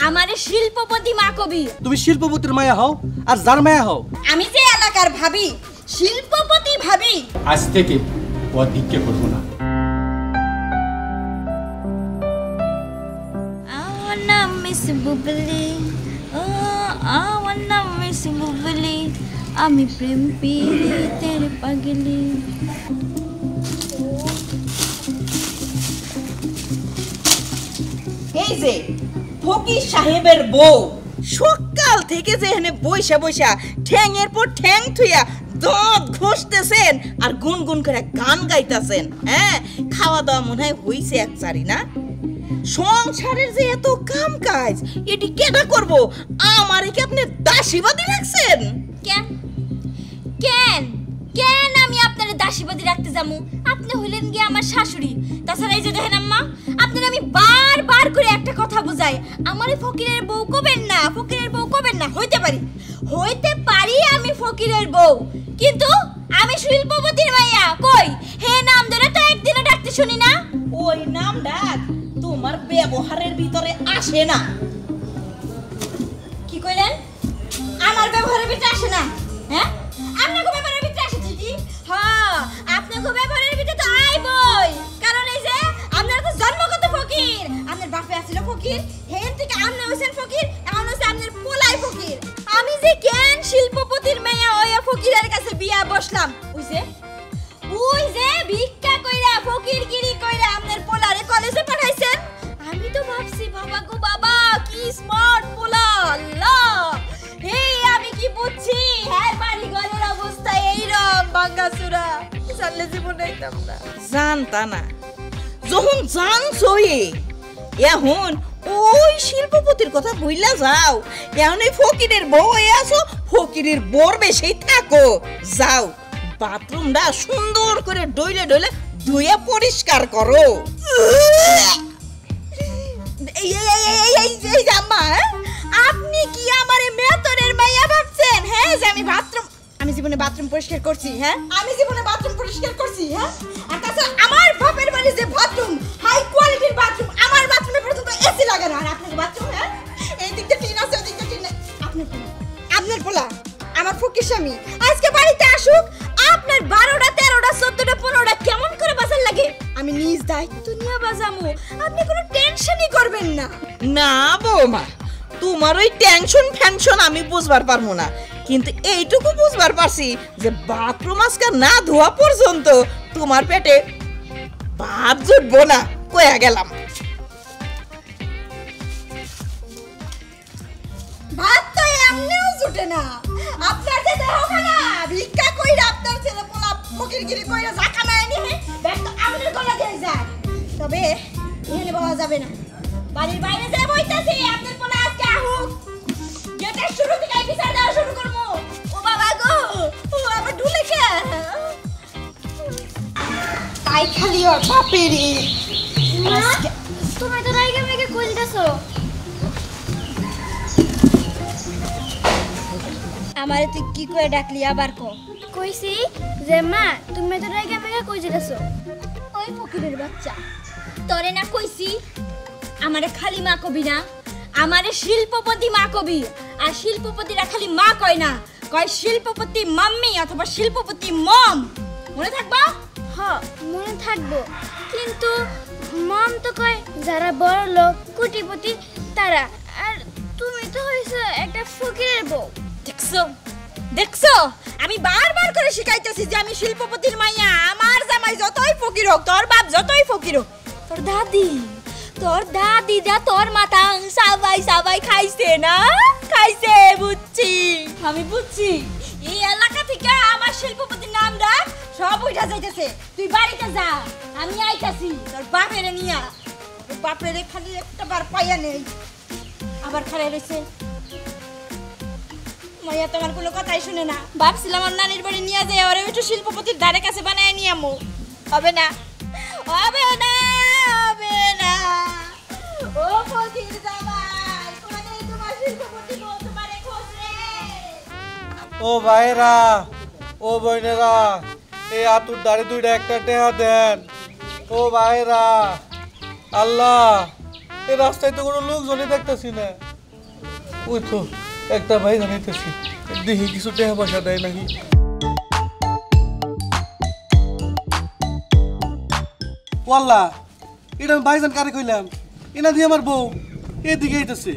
আমারে শিল্পপতি মা কবি। তুমি শিল্পপতির মায়া হও আর যার মায়া হও। আমি যে এলাকার ভাবি, শিল্পপতি ভাবি। আজ থেকে ও ভিক্ষা করবো না। আমার নাম মিস বুবলি, আমার নাম মিস বুবলি, আমি প্রেম পীড়িতের পাগলি। এই যে ফকির সাহেবের বউ সকাল থেকে যে এখানে বইসা বইসা ঠ্যাংয়ের পর ঠ্যাং থুইয়া দাঁত ঘষতেছেন আর গুনগুন করে গান গাইতেছেন। হ্যাঁ, খাওয়া দাওয়া মনে হয় হইছে এক চারি না? সংসারের যে এত কাম কাজ এটি কেনা করব? আমারে কি আপনি দাসীবাদী রাখছেন? কেন কেন কেন আমি আপনার দাসীবাদী রাখতে যাবো? আপনি হইলেন গিয়ে আমার শাশুড়ি। তাছাড়া এই যে দেখেন আম্মা, আপনার আমি বারবার করে একটা কথা বুঝাই, আমার ফকিরের বউ কবেন না, ফকিরের বউ কবেন না। হইতে পারি আমি ফকিরের বউ, কিন্তু আমি শিল্পপতির মাইয়া। কই হে নাম ধরে তো একদিনও ডাকতে শুনি না। ওই নাম ডাক তোমার ব্যবহারের ভিতরে আসে না। কি কইলেন? আমার ব্যবহারের ভিতরে আসে না? হ্যাঁ, আপনার ব্যবহারের ভিতরে আসে ঠিকই। হ্যাঁ, আপনার ব্যবহারের ভিতরে তো আইবই। কারণ এই যে আপনার তো জন্মগত ফকির, আপনার বাপে আছিল ফকির, হেন থেকে আপনি হইছেন ফকির, এখন হচ্ছে আপনার পোলাই ফকির। আমি যে কেন শিল্পপতির মেয়ে হইয়া ফকিরের কাছে বিয়া বসলাম, ওই যে ভিক্ষা কইরা ফকিরগিরি কইরা আপনার পোলারে কলেজে পাঠাইছেন। আমি তো ভাবছি বাবা গো বাবা, কি স্মার্ট পোলা, আল্লাহ। এই আমি কি বুঝছি হ্যাঁ বাড়ি ঘরের অবস্থা এইরকম ভাঙাচুরা, জানলে জীবন একদম না। জানতা না, যখন জানছই এখন ওই শিল্পপতির কথা ভুইলা যাও। এখন এই ফকিরের বউ হয়ে আছো, ফকিরের বোর বেশি থাকো। যাও বাথরুমটা সুন্দর করে ডইলে ডইলে ধুয়ে পরিষ্কার করো। আপনি কি আমারে মেতরের মাইয়া ভাবছেন? হ্যাঁ, যে আমি জীবনে বাথরুম পরিষ্কার করছি? হ্যাঁ, আমি জীবনে বাথরুম পরিষ্কার করছি? হ্যাঁ, আর তাছাড়া আমার বাপের বাড়ি যে বাথরুম, হাই কোয়ালিটির বাথরুম, আমার বাথরুমে পর্যন্ত এসি লাগানো। আর আপনার বাথরুম, হ্যাঁ, এই দিকটা টিন আছে, ওই দিকটা টিন নেই। আপনার পোলা আমার ফকির স্বামী আজকে বাড়িতে আসুক, আপনার 12টা 13টা 14টা 15টা কেমন করে বাজার লাগে আমি নিজ দায়িত্ব নিয়ে বাজামু। আপনি কোনো টেনশনই করবেন না। না বৌমা, তোমার ওই টেনশন ফ্যানশন আমি বুঝবার পারবো না, কিন্তু এইটুকু বুঝবার পারছি যে বাথরুম আজকে না ধোয়া পর্যন্ত তোমার পেটে ভাত জুটবো না। কয়া গেলাম ভাত তো এমনিও জুটে না। আপনার যে দেহখানা ভিক্ষা কইরা আপনার ছেলে পোলা ফকিরগিরি কইরা জাকানা এনে ব্যাগ তো আমাদের গলা দিয়ে যায়। তবে এখানে বলা যাবে না, বাড়ির বাইরে যে বইতাছি আপনার পোলা আজকে আহুক, গেটের শুরু থেকে বিচার দেওয়া শুরু করবো। ও বাবা গো, ও আবার ঢুলে কে তাই খালি ওর বাপেরই। তুমি তো রাইগে মেগে কই দিতেছো? আমারে তুই কি করে ডাকলি আবার কো? কইছি যে মা তুমি তো রাইগা মেগা কই দিতেছো? ওই ফকিরের বাচ্চা, তোরে না কইছি আমারে খালি মা কবি না, আমারে শিল্পপতি মা কবি। আর শিল্পপতিরা খালি মা কয় না, কয় শিল্পপতি মাম্মি অথবা শিল্পপতি মম। মনে থাকবা? হ্যাঁ মনে থাকবো, কিন্তু মম তো কয় যারা বড় লোক কোটিপতি তারা, আর তুমি তো হইছো একটা ফকিরের বউ। দেখছো দেখছো, আমি বারবার করে শিখাইতেছি যে আমি শিল্পপতির মাইয়া। আমার জামাই যতই ফকির হোক, তোর বাপ যতই ফকির হোক, তোর দাদি যা তোর মাথা সাবাই সাবাই খাইছে না, খাইছে। বুঝছি, আমি বুঝছি। এই এলাকা থেকে আমার শিল্পপতির নাম ডাক সব উঠা যাইতেছে। তুই বাড়িতে যা, আমি আইতাছি তোর বাপেরে নিয়া। তোর বাপেরে খালি একটা বার পাইয়া নেই, আবার খারাই রয়েছে। মাইয়া তোমার কোনো কথাই শুনে না। ভাবছিলাম আমার নানির বাড়ি নিয়ে যায়, ওরে একটু শিল্পপতির ধারে কাছে বানায় নিয়ে আমো। হবে না, হবে না, হবে না। ও ফকির জামাই, কোনে তোমার শিল্পপতি বউ তোমারে খোঁজে। ও ভাইরা, ও বোনেরা, এই আতুর দাড়ি দুইটা একটা টেহা দেন। ও ভাইরা, আল্লাহ, এই রাস্তায় তো কোনো লোকজনই দেখতেছি না। ওই তো একটা ভাই জানাইতেছি, দেখি কিছু টাকা পয়সা দেয় নাকি। ওয়াল্লা, এটা আমি ভাইজান কারে কইলাম, এনা দিয়ে আমার বউ এদিকে আইতেছে।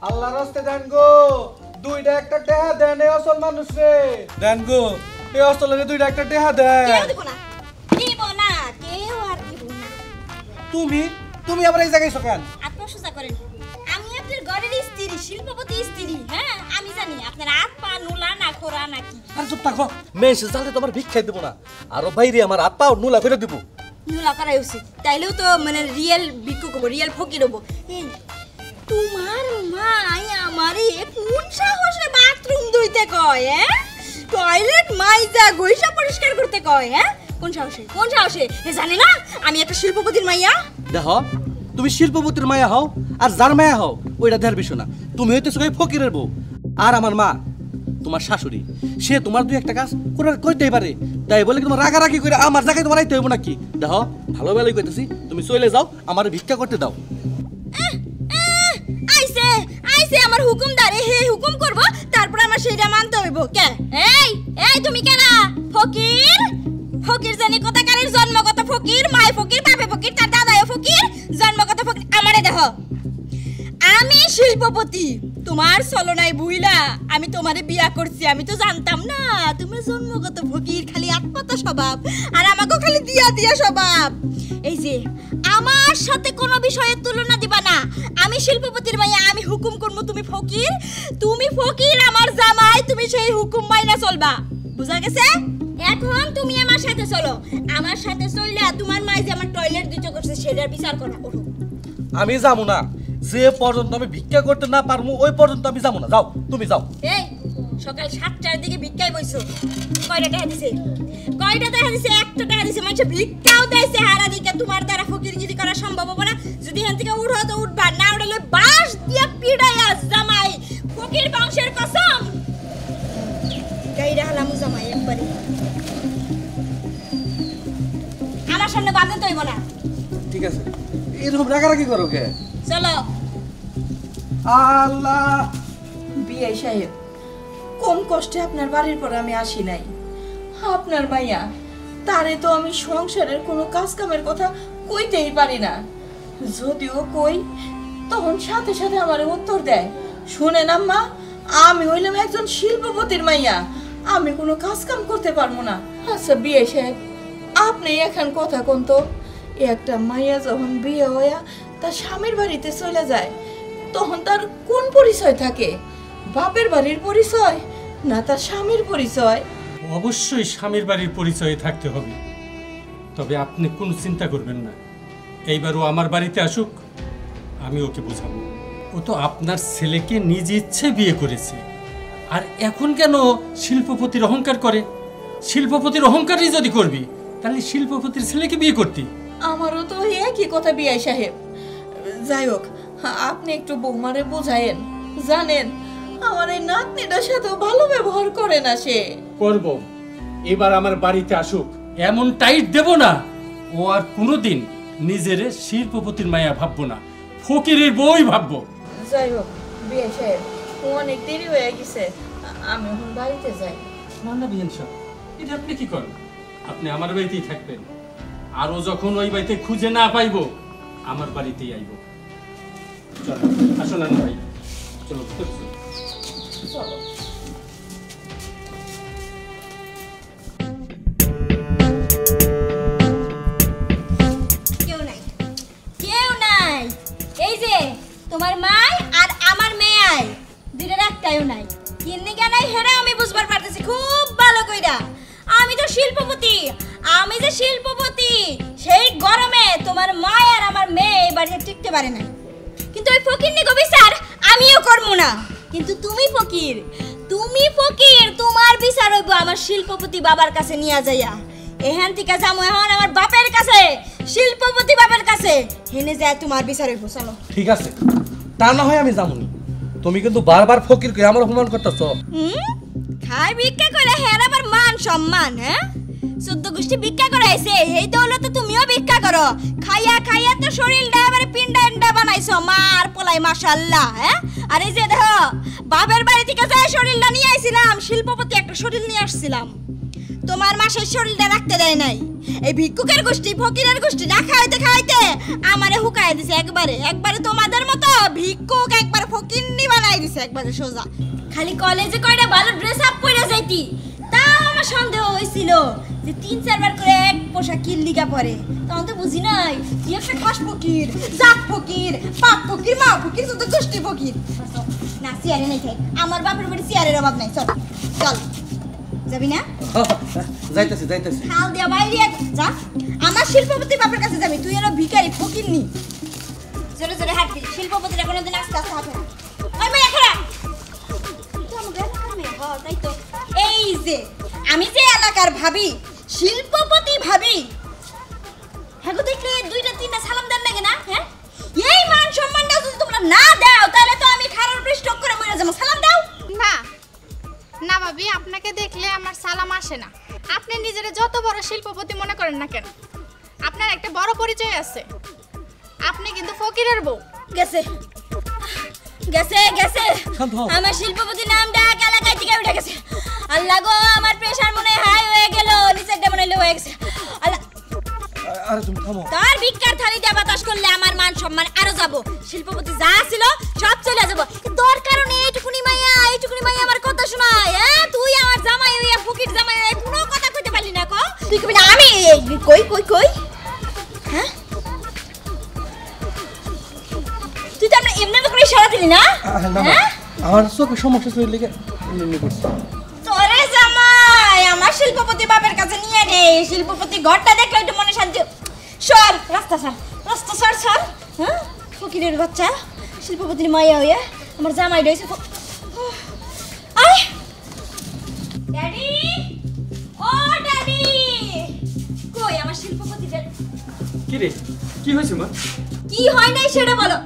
আল্লাহ রাস্তে দেন গো, দুইটা একটা টেহা দেন, এই অসল মানুষ রে দেন গো, এই অসলের দুইটা একটা টেহা দেন। কেউ দিব না, দিব না, কেউ আর দিব না। তুমি আবার এই জায়গায় সকান আত্মসুচা করেন, আমি আপনার ঘরের স্ত্রী, শিল্পপতি স্ত্রী। হ্যাঁ, আমি জানি আপনার হাত পা নুলা না খোরা নাকি। আর চুপ থাকো, মেয়ে জানলে তোমার ভিক্ষাই দেবো না, আরো বাইরে আমার হাত পাও নুলা করে দিব। নুলা করাই উচিত, তাইলেও তো মানে রিয়েল ভিক্ষুক হবো, রিয়েল ফকির হবো। এই, তোমার মাই আমারে কোন সাহসে বাথরুম ধুইতে কয়? হ্যাঁ, টয়লেট মাইজা গইসা পরিষ্কার করতে কয়? হ্যাঁ, কোন সাহসে, কোন সাহসে? এ জানি না আমি একটা শিল্পপতির মাইয়া। দেখো, তুমি শিল্পপতির মায়া হও আর যার মায়া হও ওইটা দেখার বিষয় না। তুমি হইতেছো ওই ফকিরের বউ, আর আমার মা তোমার শাশুড়ি, সে তোমার দুই একটা কাজ করে কইতেই পারে, তাই বলে কি তোমার রাগারাগি করে আমার জায়গায় তোমার আইতে হইব নাকি? দেখো, ভালো ভালোই কইতেছি, তুমি চলে যাও, আমার ভিক্ষা করতে দাও। আইছে আইছে আমার হুকুমদার, হে হুকুম করব, তারপর আমার সেইটা মানতে হইব। কে? এই এই তুমি কেনা ফকির? ফকির জানি কোথাকারের, জন্মগত ফকির, মাই ফকির, বাপে ফকির, তার দাদাও ফকির, জন্মগত ফকির। আমারে দেখো, আমি শিল্পপতি, তোমার চলনায় বুইলা আমি তোমারে বিয়া করছি। আমি তো জানতাম না তুমি জন্মগত ফকির, খালি আত্মতা স্বভাব, আর আমাকেও খালি দিয়া দিয়া স্বভাব। এই যে আমার সাথে কোনো বিষয়ের তুলনা দিবা না, আমি শিল্পপতির মাইয়া, আমি হুকুম করবো, তুমি ফকির, তুমি ফকির আমার জামাই, তুমি সেই হুকুম মাইনা চলবা। বুঝা গেছে? এখন তুমি আমার সাথে চলো, আমার সাথে চললে তোমার মাই যে আমার টয়লেট দিতে করছে সেটার বিচার করো। ওঠো। আমি যাবো না, যে পর্যন্ত আমি ভিক্ষা করতে না পারবো ওই পর্যন্ত আমি যাবো না। যাও, তুমি যাও। এই সকাল 7টার দিকে ভিক্ষায় বইছো, কয়টা টাকা দিছে? কয়টা টাকা দিছে? একটা টাকা দিছে। মানুষ ভিক্ষাও দেয়ছে হারা দিকে, তোমার দ্বারা ফকিরগিরি করা সম্ভব হবে না। যদি এখান থেকে উঠো তো উঠবা, না উঠলে বাঁশ দিয়ে পিড়াইয়া জামাই, ফকির বংশের কসম গাইরা হালামু জামাই একবারে। আমার সামনে বাঁধেন তো হইব না। ঠিক আছে, এরকম রাগারাগি করো কে? চলো। আল্লাহ, বিআই সাহেব, কম কষ্টে আপনার বাড়ির পর আমি আসি নাই। আপনার মাইয়া, তারে তো আমি সংসারের কোনো কাজ কামের কথা কইতেই পারি না। যদিও কই, তখন সাথে সাথে আমার উত্তর দেয়, শুনেন আম্মা, আমি হইলাম একজন শিল্পপতির মাইয়া, আমি কোনো কাজ কাম করতে পারবো না। আচ্ছা বিআই সাহেব, আপনি এখন কথা কোন তো, একটা মাইয়া যখন বিয়ে হইয়া তার স্বামীর বাড়িতে চলে যায়, তখন তার কোন পরিচয় থাকে? বাপের বাড়ির পরিচয় না তার স্বামীর পরিচয়? অবশ্যই স্বামীর বাড়ির পরিচয়ে থাকতে হবে। তবে আপনি কোনো চিন্তা করবেন না, এইবার ও আমার বাড়িতে আসুক, আমি ওকে বোঝাবো। ও তো আপনার ছেলেকে নিজ ইচ্ছে বিয়ে করেছে, আর এখন কেন শিল্পপতির অহংকার করে? শিল্পপতির অহংকারই যদি করবি, তাহলে শিল্পপতির ছেলেকে বিয়ে করতি। আমারও তো একই কথা বিআই সাহেব। যাই হোক, আপনি একটু বৌমারে বোঝায়েন। জানেন, আমার এই নাতনিটার সাথেও ভালো ব্যবহার করে না সে। করব, এবার আমার বাড়িতে আসুক, এমন টাইট দেব না ও আর কোনোদিন নিজের শিল্পপতির মায়া ভাববো না, ফকিরের বই ভাববো। যাই হোক বিআই সাহেব, অনেক দেরি হয়ে গেছে, আমি এখন বাড়িতে যাই। না না বিয়ান সাহেব, এটা আপনি কি করেন? আপনি আমার বাড়িতেই থাকবেন, আরও যখন ওই বাড়িতে খুঁজে না পাইব, আমার বাড়িতেই আইব। চলো, আসো না ভাই, চলো চলো। কেউ নাই, কেউ নাই। এই যে তোমার মাই আর আমার মেয়াই, দুইটার একটাইও নাই। কিন্নি কেন হেরা আমি বুঝবার পারতেছি খুব ভালো কইরা। আমি তো শিল্পপতি, আমি যে শিল্পপতি, সেই গরমে তোমার মা আর আমার মেয়ে এই বাড়িতে টিকতে পারে না। কিন্তু ওই ফকির নিগো বিচার আমিও করবো না। কিন্তু তুমি ফকির, তুমি ফকির, তোমার বিচার হইব আমার শিল্পপতি বাবার কাছে নিয়ে যাইয়া। এখান থেকে যাবো এখন আমার বাপের কাছে, শিল্পপতি বাবার কাছে, হেনে যায় তোমার বিচার হইব। চলো। ঠিক আছে, তা না হয় আমি যাবনি। তুমি কিন্তু বারবার ফকিরকে আমার অপমান করতেছো। খাই ভিক্ষা করে হের আবার মান সম্মান? হ্যাঁ, 14 গোষ্ঠী ভিক্ষা করাইছে, এই দৌলতে তুমিও ভিক্ষা করো, খাই খাইয়া খাইয়া তো শরীরটা এবারে পিন্ডা বানাইছো মার পোলাই মাশাআল্লাহ। হ্যাঁ আর এই যে দেখো বাপের বাড়ি থেকে যে শরীরটা নিয়ে আইছিলাম শিল্পপতি একটা শরীর নিয়ে আসছিলাম, তোমার মাসের শরীরটা রাখতে দেয় নাই। এই ভিক্ষুকের গোষ্ঠী ফকিরের গোষ্ঠী না খাইতে খাইতে আমারে হুকায় দিছে একবারে তোমাদের মতো ভিক্ষুক একবার ফকিন্নি বানাই দিছে একবারে সোজা। খালি কলেজে কয়টা ভালো ড্রেস আপ পরে যাইতি তাও আমার সন্দেহ হয়েছিল যে 3-4 বার করে এক পোশাক কিল্লিকা পরে, তখন তো বুঝি নাই তুই একটা খাস ফকির, জাত ফকির, পাক ফকির, মা ফকির, তো গোষ্ঠী ফকির। না চেয়ারে নাই খাই, আমার বাপের বাড়ি চেয়ারের অভাব নাই। চল চল যাবি না? যাইতেছি যাইতেছি। খাল দিয়া বাইরে যা, আমার শিল্পপতি বাপের কাছে যাবি, তুই এর ভিখারি ফকির নি। জোরে জোরে হাঁটবি, শিল্পপতিরা কোনোদিন আস্তে আস্তে হাঁটে না। ওই মেয়ে খারাপ তাই তো। এই যে আমি যে এলাকার ভাবি শিল্পপতি ভাবি, হ্যাঁ গো দেখলে 2-3টা সালাম দেন নাকি না? হ্যাঁ এই মান সম্মানটা যদি তোমরা না দাও তাহলে তো আমি খারাপ পৃষ্ঠক করে মরে যাবো। সালাম দাও। না না ভাবি, আপনাকে দেখলে আমার সালাম আসে না। আপনি নিজের যত বড় শিল্পপতি মনে করেন না কেন, আপনার একটা বড় পরিচয় আছে, আপনি কিন্তু ফকিরের বউ। গেছে গেছে গেছে শান্ত হও। আমার শিল্পপতি নামটা এলাকায় থেকে উঠে গেছে। আল্লাহ গো আমার প্রেসার মনে হাই হয়ে গেল, নিচেরটা মনে লো হয়ে গেছে। আল্লাহ আরে তুমি থামো। তার ভিক্ষার থালি দিয়ে বাতাস করলে আমার মান সম্মান আরো যাবো, শিল্পপতি যা ছিল সব চলে যাবো। দরকার নেই এইটুকুনি মাইয়া আমার কথা শোনায়। হ্যাঁ তুই আমার জামাই হইয়া ফকির জামাই হইয়া কোনো কথা কইতে পারলি না। ক তুই কবি না আমি কই কই কই? হ্যাঁ তুই তো আমরা এমনি করে ইশারা দিলি না? হ্যাঁ আমার চোখে সমস্যা ছিল লেগে এমনি করছি। তোরে জামাই আমার শিল্পপতি বাপের কাছে নিয়ে নে, শিল্পপতি ঘরটা দেখলে একটু মনে শান্তি। সর রাস্তা সর। হ্যাঁ ফকিরের বাচ্চা শিল্পপতির মাইয়া হইয়া আমার জামাই রয়েছে। আয় ড্যাডি, ও ড্যাডি, কই আমার শিল্পপতি? কি রে, কি হয়েছে মা? কি হয় নাই সেটা বলো।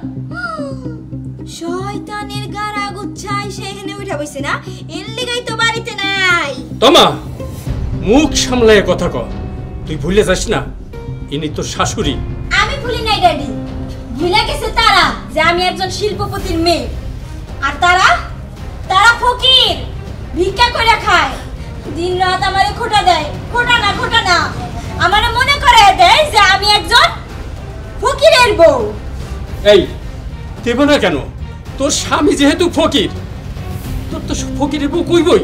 শয়তানের গাড়া গুচ্ছাই সেখানে উঠে বসে না, এর লিগাই তো বাড়িতে নাই। তমা মুখ সামলায় কথা কর, তুই ভুলে যাস না ইনি তোর শাশুড়ি। আমি ভুলি নাই ড্যাডি, ভুলে গেছে তারা যে আমি একজন শিল্পপতির মেয়ে, আর তারা ফকির, ভিক্ষা করে খায়, দিন রাত আমারে খোটা দেয়। খোটা না আমারে মনে করে দেয় যে আমি একজন ফকিরের বউ। এই দেব না কেন? তোর স্বামী যেহেতু ফকির, তোর তো ফকিরের বউ কইবই।